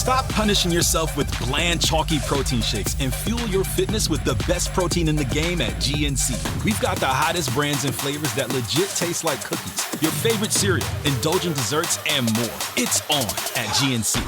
Stop punishing yourself with bland, chalky protein shakes and fuel your fitness with the best protein in the game at GNC. We've got the hottest brands and flavors that legit taste like cookies, your favorite cereal, indulgent desserts, and more. It's on at GNC.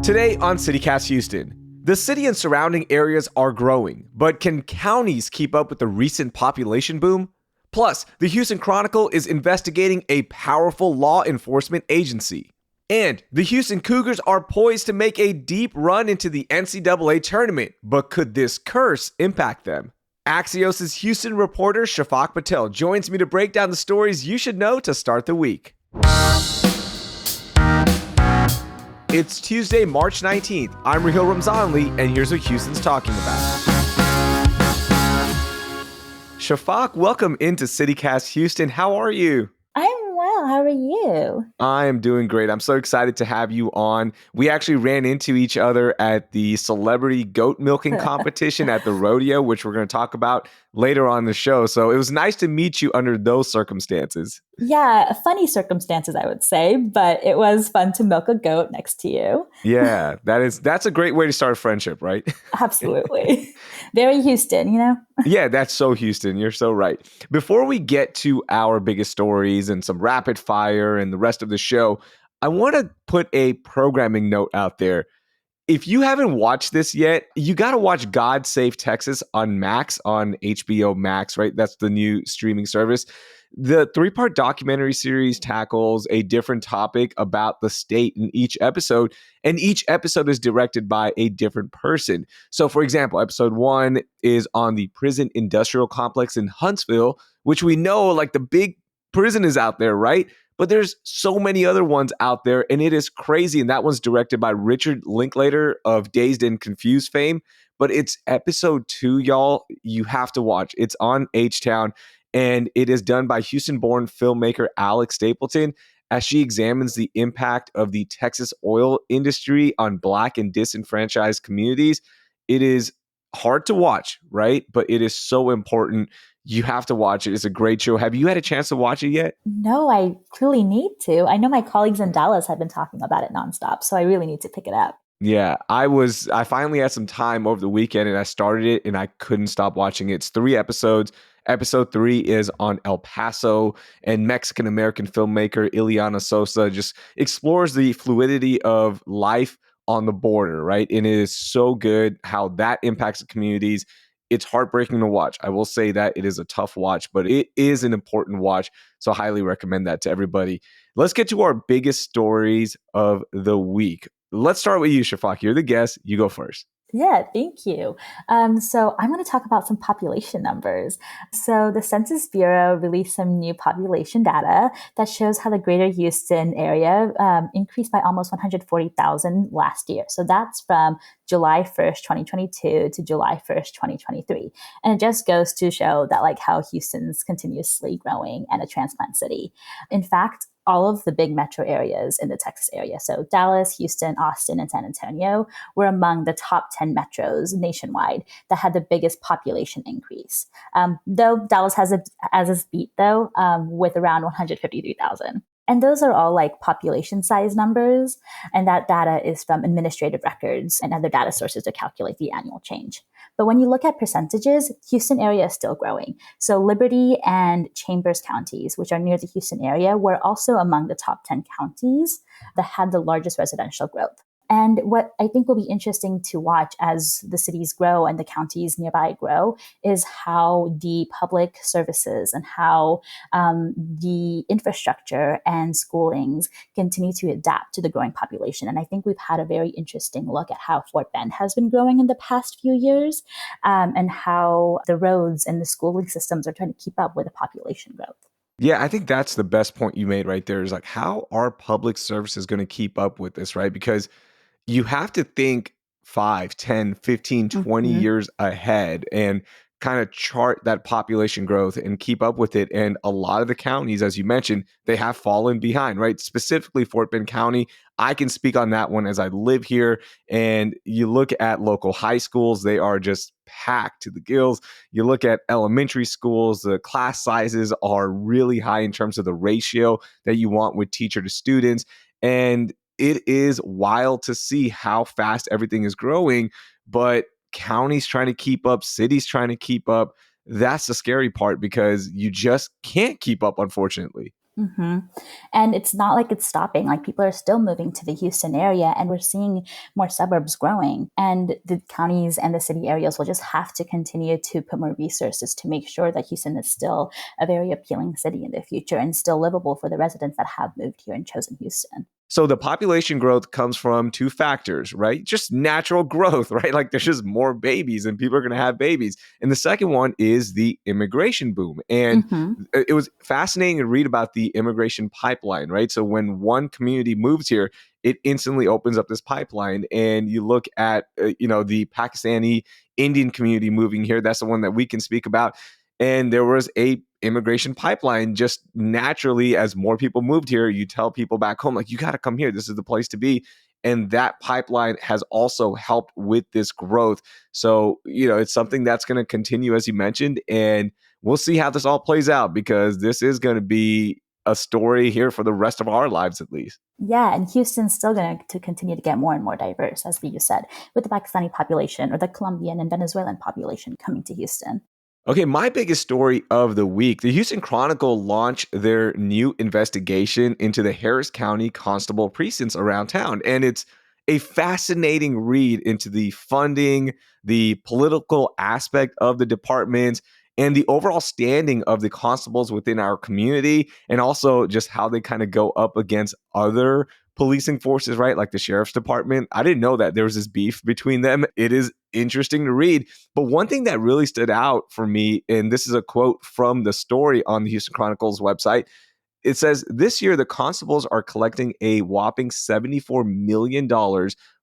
Today on CityCast Houston, the city and surrounding areas are growing, but can counties keep up with the recent population boom? Plus, the Houston Chronicle is investigating a powerful law enforcement agency. And the Houston Cougars are poised to make a deep run into the NCAA tournament, but could this curse impact them? Axios' Houston reporter Shafaq Patel joins me to break down the stories you should know to start the week. It's Tuesday, March 19th. I'm Raheel Ramzanali, and here's what Houston's talking about. Shafaq, welcome into CityCast Houston. How are you? I'm well. How are you? I am doing great. I'm so excited to have you on. We actually ran into each other at the celebrity goat milking competition at the rodeo, which we're going to talk about later on the show. So it was nice to meet you under those circumstances. Yeah, funny circumstances, I would say, but it was fun to milk a goat next to you. Yeah, that's a great way to start a friendship, right? Absolutely. Very Houston, you know? Yeah, that's so Houston. You're so right. Before we get to our biggest stories and some rapid fire and the rest of the show, I want to put a programming note out there. If you haven't watched this yet, you got to watch God Save Texas on Max, on HBO Max, right? That's the new streaming service. The 3-part documentary series tackles a different topic about the state in each episode, and each episode is directed by a different person. So, for example, episode 1 is on the prison industrial complex in Huntsville, which we know, like, the big prison is out there, right? But there's so many other ones out there, and it is crazy. And that one's directed by Richard Linklater of Dazed and Confused fame. But it's episode 2, y'all. You have to watch. It's on H-Town, and it is done by Houston-born filmmaker Alex Stapleton as she examines the impact of the Texas oil industry on Black and disenfranchised communities. It is hard to watch, right? But it is so important. You have to watch it. It's a great show. Have you had a chance to watch it yet? No, I truly need to. I know my colleagues in Dallas have been talking about it nonstop, so I really need to pick it up. Yeah, I finally had some time over the weekend and I started it and I couldn't stop watching it. It's 3 episodes. Episode 3 is on El Paso, and Mexican-American filmmaker Ileana Sosa just explores the fluidity of life on the border, right? And it is so good how that impacts the communities. It's heartbreaking to watch. I will say that it is a tough watch, but it is an important watch. So I highly recommend that to everybody. Let's get to our biggest stories of the week. Let's start with you, Shafaq. You're the guest. You go first. Yeah, thank you. So I'm going to talk about some population numbers. So the Census Bureau released some new population data that shows how the greater Houston area increased by almost 140,000 last year. So that's from July 1st, 2022 to July 1st, 2023. And it just goes to show that, like, how Houston's continuously growing and a transplant city. In fact, all of the big metro areas in the Texas area, so Dallas, Houston, Austin, and San Antonio, were among the top 10 metros nationwide that had the biggest population increase. Though Dallas has its beat, though, with around 153,000. And those are all like population size numbers. And that data is from administrative records and other data sources to calculate the annual change. But when you look at percentages, Houston area is still growing. So Liberty and Chambers counties, which are near the Houston area, were also among the top 10 counties that had the largest residential growth. And what I think will be interesting to watch as the cities grow and the counties nearby grow is how the public services and how the infrastructure and schoolings continue to adapt to the growing population. And I think we've had a very interesting look at how Fort Bend has been growing in the past few years, and how the roads and the schooling systems are trying to keep up with the population growth. Yeah, I think that's the best point you made right there, is like, how are public services going to keep up with this, right? Because you have to think 5, 10, 15, 20 years ahead. And kind of chart that population growth and keep up with it. And a lot of the counties, as you mentioned, they have fallen behind, right? Specifically Fort Bend County. I can speak on that one as I live here. And you look at local high schools, they are just packed to the gills. You look at elementary schools, the class sizes are really high in terms of the ratio that you want with teacher to students. And it is wild to see how fast everything is growing, but counties trying to keep up, cities trying to keep up. That's the scary part because you just can't keep up, unfortunately. Mm-hmm. And it's not like it's stopping. Like people are still moving to the Houston area, and we're seeing more suburbs growing. And the counties and the city areas will just have to continue to put more resources to make sure that Houston is still a very appealing city in the future and still livable for the residents that have moved here and chosen Houston. So the population growth comes from two factors, right? Just natural growth, right? Like there's just more babies and people are going to have babies. And the second one is the immigration boom. And it was fascinating to read about the immigration pipeline, right? So when one community moves here, it instantly opens up this pipeline. And you look at, the Pakistani Indian community moving here. That's the one that we can speak about. And there was a immigration pipeline just naturally as more people moved here. You tell people back home, like, you got to come here. This is the place to be. And that pipeline has also helped with this growth. So, it's something that's going to continue, as you mentioned. And we'll see how this all plays out because this is going to be a story here for the rest of our lives, at least. Yeah, and Houston's still going to continue to get more and more diverse, as you said, with the Pakistani population or the Colombian and Venezuelan population coming to Houston. Okay, my biggest story of the week. The Houston Chronicle launched their new investigation into the Harris County Constable precincts around town. And it's a fascinating read into the funding, the political aspect of the departments, and the overall standing of the constables within our community, and also just how they kind of go up against other policing forces, right? Like the sheriff's department. I didn't know that there was this beef between them. It is interesting to read. But one thing that really stood out for me, and this is a quote from the story on the Houston Chronicle's website, it says, this year, the constables are collecting a whopping $74 million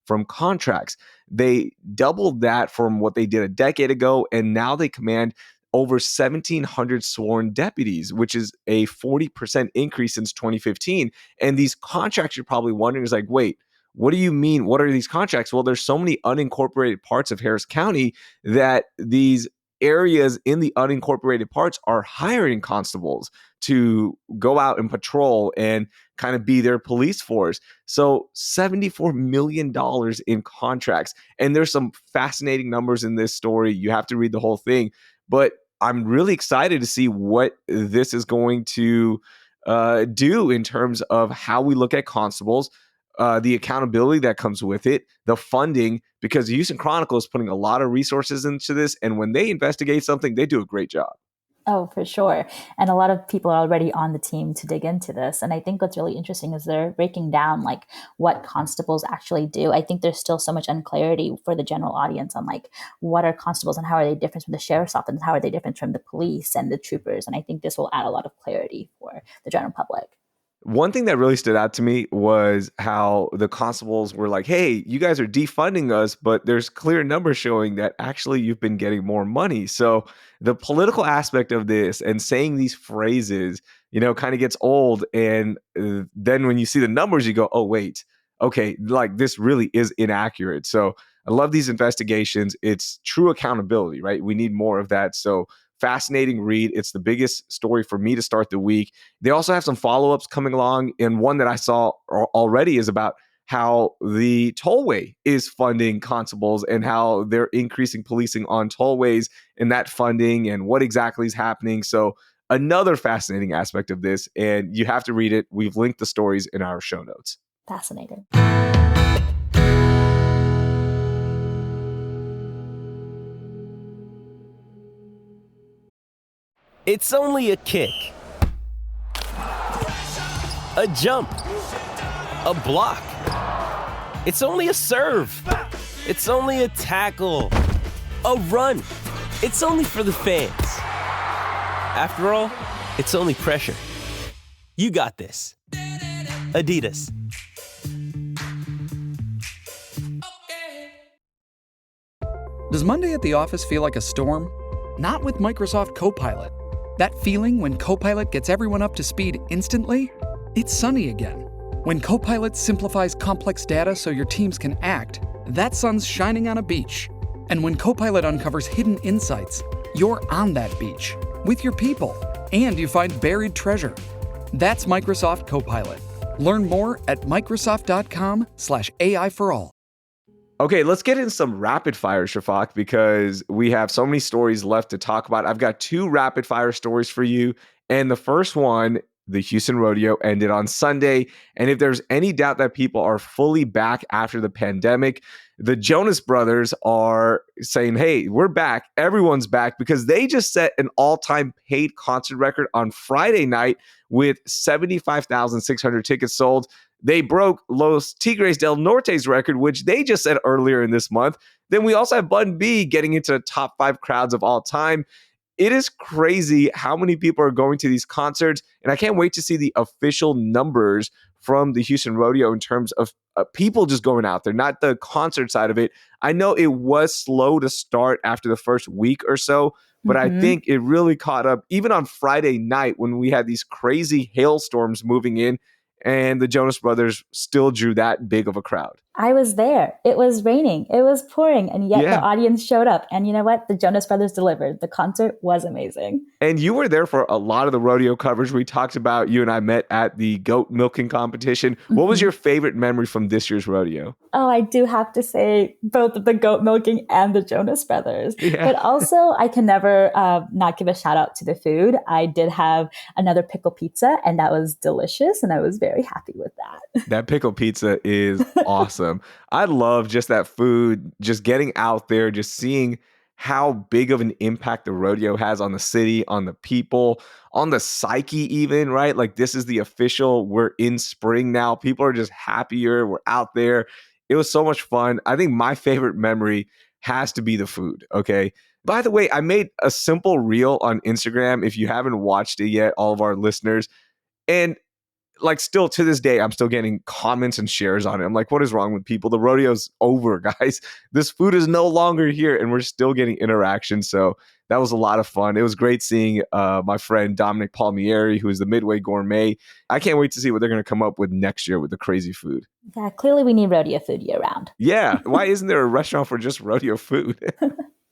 from contracts. They doubled that from what they did a decade ago, and now they command over 1,700 sworn deputies, which is a 40% increase since 2015. And these contracts, you're probably wondering, is like, wait, what do you mean? What are these contracts? Well, there's so many unincorporated parts of Harris County that these areas in the unincorporated parts are hiring constables to go out and patrol and kind of be their police force. So $74 million in contracts. And there's some fascinating numbers in this story. You have to read the whole thing. But I'm really excited to see what this is going to do in terms of how we look at constables, the accountability that comes with it, the funding, because the Houston Chronicle is putting a lot of resources into this. And when they investigate something, they do a great job. Oh, for sure. And a lot of people are already on the team to dig into this. And I think what's really interesting is they're breaking down like what constables actually do. I think there's still so much unclarity for the general audience on like what are constables and how are they different from the sheriff's office and how are they different from the police and the troopers. And I think this will add a lot of clarity for the general public. One thing that really stood out to me was how the constables were like, hey, you guys are defunding us, but there's clear numbers showing that actually you've been getting more money. So the political aspect of this and saying these phrases, kind of gets old. And then when you see the numbers, you go, oh, wait, okay, like this really is inaccurate. So I love these investigations. It's true accountability, right? We need more of that. So fascinating read. It's the biggest story for me to start the week. They also have some follow-ups coming along. And one that I saw already is about how the tollway is funding constables and how they're increasing policing on tollways and that funding and what exactly is happening. So another fascinating aspect of this, and you have to read it. We've linked the stories in our show notes. Fascinating. It's only a kick, a jump, a block. It's only a serve. It's only a tackle, a run. It's only for the fans. After all, it's only pressure. You got this. Adidas. Does Monday at the office feel like a storm? Not with Microsoft Copilot. That feeling when Copilot gets everyone up to speed instantly? It's sunny again. When Copilot simplifies complex data so your teams can act, that sun's shining on a beach. And when Copilot uncovers hidden insights, you're on that beach with your people, and you find buried treasure. That's Microsoft Copilot. Learn more at Microsoft.com/AI for all. Okay, let's get into some rapid fire, Shafaq, because we have so many stories left to talk about. I've got 2 rapid fire stories for you. And the first one, the Houston Rodeo ended on Sunday. And if there's any doubt that people are fully back after the pandemic, the Jonas Brothers are saying, hey, we're back. Everyone's back, because they just set an all-time paid concert record on Friday night with 75,600 tickets sold. They broke Los Tigres del Norte's record, which they just set earlier in this month. Then we also have Bun B getting into the top 5 crowds of all time. It is crazy how many people are going to these concerts, and I can't wait to see the official numbers from the Houston Rodeo in terms of people just going out there, not the concert side of it. I know it was slow to start after the first week or so, but I think it really caught up even on Friday night when we had these crazy hailstorms moving in, and the Jonas Brothers still drew that big of a crowd. I was there. It was raining. It was pouring. And yet the audience showed up. And you know what? The Jonas Brothers delivered. The concert was amazing. And you were there for a lot of the rodeo coverage. We talked about, you and I met at the goat milking competition. What was your favorite memory from this year's rodeo? Oh, I do have to say both the goat milking and the Jonas Brothers. Yeah. But also, I can never not give a shout out to the food. I did have another pickle pizza, and that was delicious. And I was very happy with that. That pickle pizza is awesome. I love just that food, just getting out there, just seeing how big of an impact the rodeo has on the city, on the people, on the psyche even, right? Like, this is the official, we're in spring now. People are just happier. We're out there. It was so much fun. I think my favorite memory has to be the food, okay? By the way, I made a simple reel on Instagram. If you haven't watched it yet, all of our listeners, and like, still to this day, I'm still getting comments and shares on it. I'm like, what is wrong with people? The rodeo's over, guys. This food is no longer here, and we're still getting interaction. So that was a lot of fun. It was great seeing my friend Dominic Palmieri, who is the Midway Gourmet. I can't wait to see what they're going to come up with next year with the crazy food. Yeah, clearly we need rodeo food year round. Yeah. Why isn't there a restaurant for just rodeo food?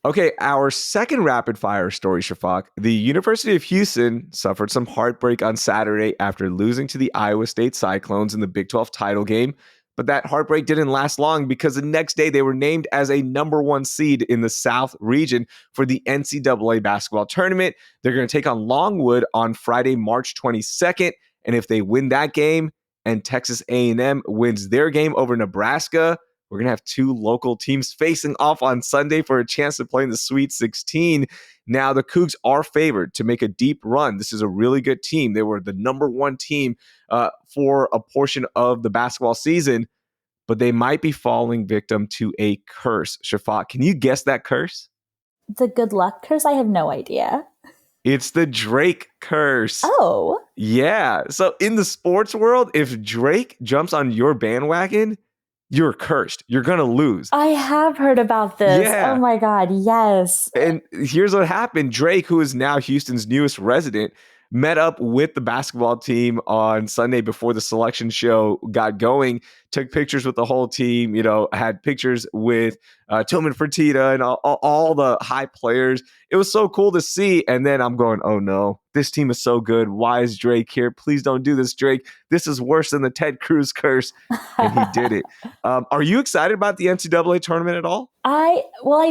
Okay, our second rapid fire story, Shafaq. The University of Houston suffered some heartbreak on Saturday after losing to the Iowa State Cyclones in the Big 12 title game. But that heartbreak didn't last long, because the next day they were named as a number 1 seed in the South region for the NCAA basketball tournament. They're going to take on Longwood on Friday, March 22nd. And if they win that game and Texas A&M wins their game over Nebraska, we're going to have 2 local teams facing off on Sunday for a chance to play in the Sweet 16. Now, the Cougs are favored to make a deep run. This is a really good team. They were the number 1 team for a portion of the basketball season, but they might be falling victim to a curse. Shafaq, can you guess that curse? The good luck curse? I have no idea. It's the Drake curse. Oh. Yeah. So in the sports world, if Drake jumps on your bandwagon, you're cursed. You're going to lose. I have heard about this. Yeah. Oh my God. Yes. And here's what happened. Drake, who is now Houston's newest resident, met up with the basketball team on Sunday before the selection show got going, took pictures with the whole team, had pictures with Tillman Fertitta and all the high players. It was so cool to see. And then I'm going, oh no, this team is so good. Why is Drake here? Please don't do this, Drake. This is worse than the Ted Cruz curse. And he did it. Are you excited about the NCAA tournament at all? I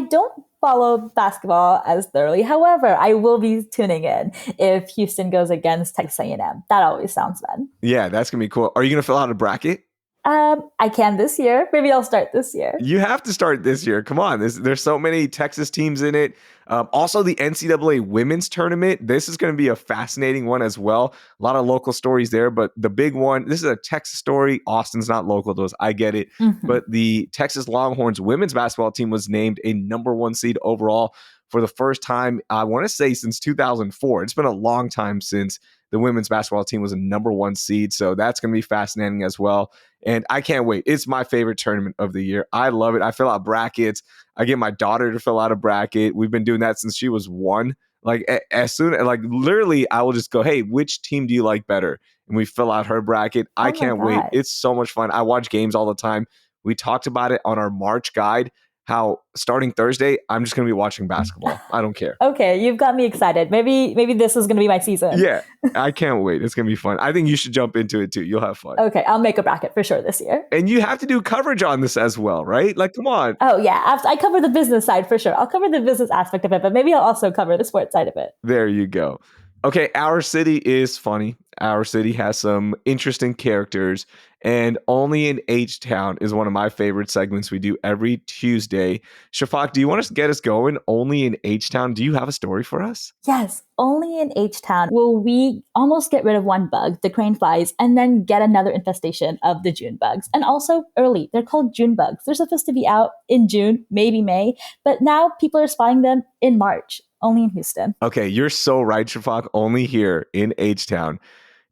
don't follow basketball as thoroughly. However, I will be tuning in if Houston goes against Texas A&M. That always sounds fun. Yeah, that's going to be cool. Are you going to fill out a bracket? I can this year. Maybe I'll start this year. You have to start this year. Come on. There's so many Texas teams in it. Also, the NCAA women's tournament. This is going to be a fascinating one as well. A lot of local stories there, but the big one, this is a Texas story. Austin's not local to us. I get it. Mm-hmm. But the Texas Longhorns women's basketball team was named a number 1 seed overall for the first time, I want to say, since 2004. It's been a long time since the women's basketball team was a number 1 seed. So that's going to be fascinating as well. And I can't wait. It's my favorite tournament of the year. I love it. I fill out brackets. I get my daughter to fill out a bracket. We've been doing that since she was 1. Like as soon as literally I will just go, hey, which team do you like better? And we fill out her bracket. I can't wait. It's so much fun. I watch games all the time. We talked about it on our March guide, how starting Thursday, I'm just going to be watching basketball. I don't care. Okay, you've got me excited. Maybe this is going to be my season. Yeah, I can't wait. It's going to be fun. I think you should jump into it too. You'll have fun. Okay, I'll make a bracket for sure this year. And you have to do coverage on this as well, right? Like, come on. Oh, yeah. I cover the business side for sure. I'll cover the business aspect of it, but maybe I'll also cover the sports side of it. There you go. Okay, Our City is funny. Our City has some interesting characters, and Only in H-Town is one of my favorite segments we do every Tuesday. Shafaq, do you want to get us going? Only in H-Town, do you have a story for us? Yes, only in H-Town will we almost get rid of one bug, the crane flies, and then get another infestation of the June bugs. And also early, they're called June bugs. They're supposed to be out in June, maybe May, but now people are spotting them in March, only in Houston. Okay, you're so right, Shafaq. Only here in H-Town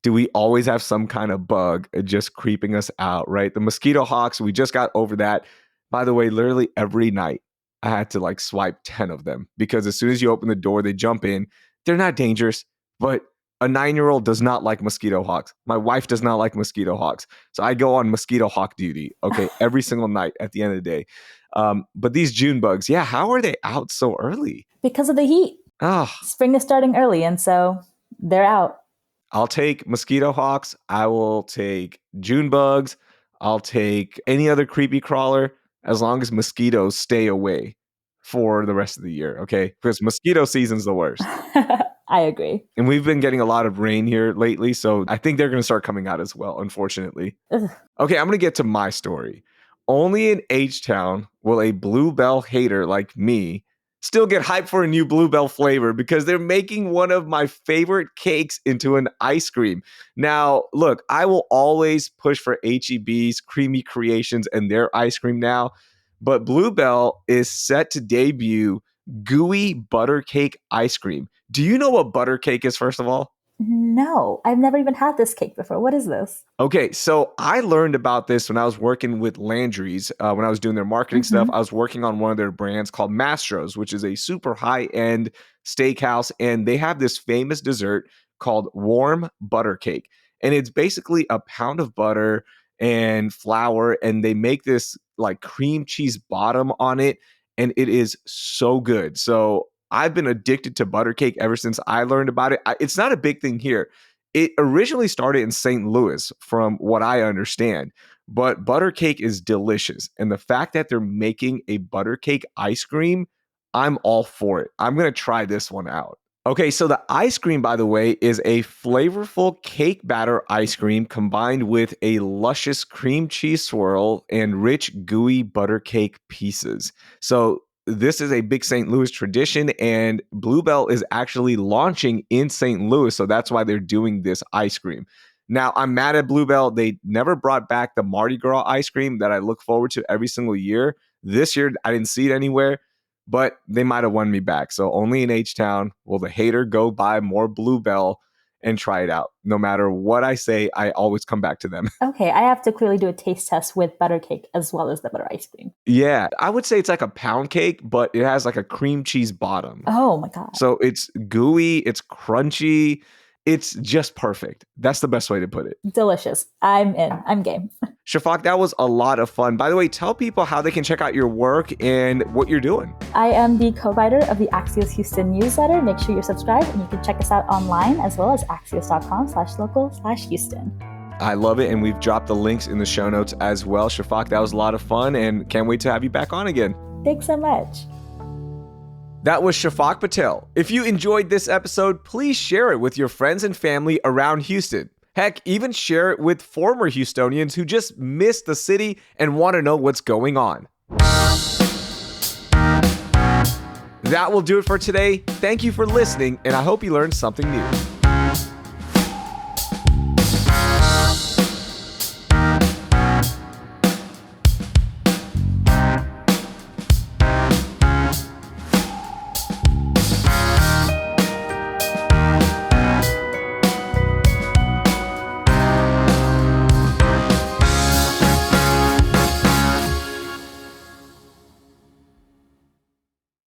do we always have some kind of bug just creeping us out, right? The mosquito hawks, we just got over that. By the way, literally every night, I had to swipe 10 of them because as soon as you open the door, they jump in. They're not dangerous, but a 9-year-old does not like mosquito hawks. My wife does not like mosquito hawks. So I go on mosquito hawk duty, okay, every single night at the end of the day. But these June bugs, yeah, how are they out so early? Because of the heat. Spring is starting early, and so they're out. I'll take mosquito hawks. I will take June bugs. I'll take any other creepy crawler as long as mosquitoes stay away for the rest of the year, okay? Because mosquito season's the worst. I agree. And we've been getting a lot of rain here lately, so I think they're going to start coming out as well, unfortunately. Ugh. Okay, I'm going to get to my story. Only in H-Town will a Bluebell hater like me still get hyped for a new Bluebell flavor because they're making one of my favorite cakes into an ice cream. Now, look, I will always push for H-E-B's Creamy Creations and their ice cream now, but Bluebell is set to debut gooey butter cake ice cream. Do you know what butter cake is, first of all? No, I've never even had this cake before. What is this? Okay, so I learned about this when I was working with Landry's, when I was doing their marketing stuff. I was working on one of their brands called Mastro's, which is a super high-end steakhouse, and they have this famous dessert called warm butter cake. And it's basically a pound of butter and flour, and they make this cream cheese bottom on it, and it is so good. So I've been addicted to butter cake ever since I learned about it. It's not a big thing here. It originally started in St. Louis, from what I understand, but butter cake is delicious. And the fact that they're making a butter cake ice cream, I'm all for it. I'm going to try this one out. Okay, so the ice cream, by the way, is a flavorful cake batter ice cream combined with a luscious cream cheese swirl and rich, gooey butter cake pieces. So this is a big St. Louis tradition, and Bluebell is actually launching in St. Louis, so that's why they're doing this ice cream. Now, I'm mad at Bluebell. They never brought back the Mardi Gras ice cream that I look forward to every single year. This year, I didn't see it anywhere, but they might have won me back. So only in H-Town will the hater go buy more Bluebell and try it out. No matter what I say, I always come back to them. Okay, I have to clearly do a taste test with butter cake as well as the butter ice cream. Yeah, I would say it's like a pound cake, but it has like a cream cheese bottom. Oh my God. So it's gooey, it's crunchy, it's just perfect. That's the best way to put it. Delicious. I'm in. I'm game. Shafaq, that was a lot of fun. By the way, tell people how they can check out your work and what you're doing. I am the co-writer of the Axios Houston newsletter. Make sure you're subscribed, and you can check us out online as well as axios.com/local/Houston. I love it, and we've dropped the links in the show notes as well. Shafaq, that was a lot of fun, and can't wait to have you back on again. Thanks so much. That was Shafaq Patel. If you enjoyed this episode, please share it with your friends and family around Houston. Heck, even share it with former Houstonians who just miss the city and want to know what's going on. That will do it for today. Thank you for listening, and I hope you learned something new.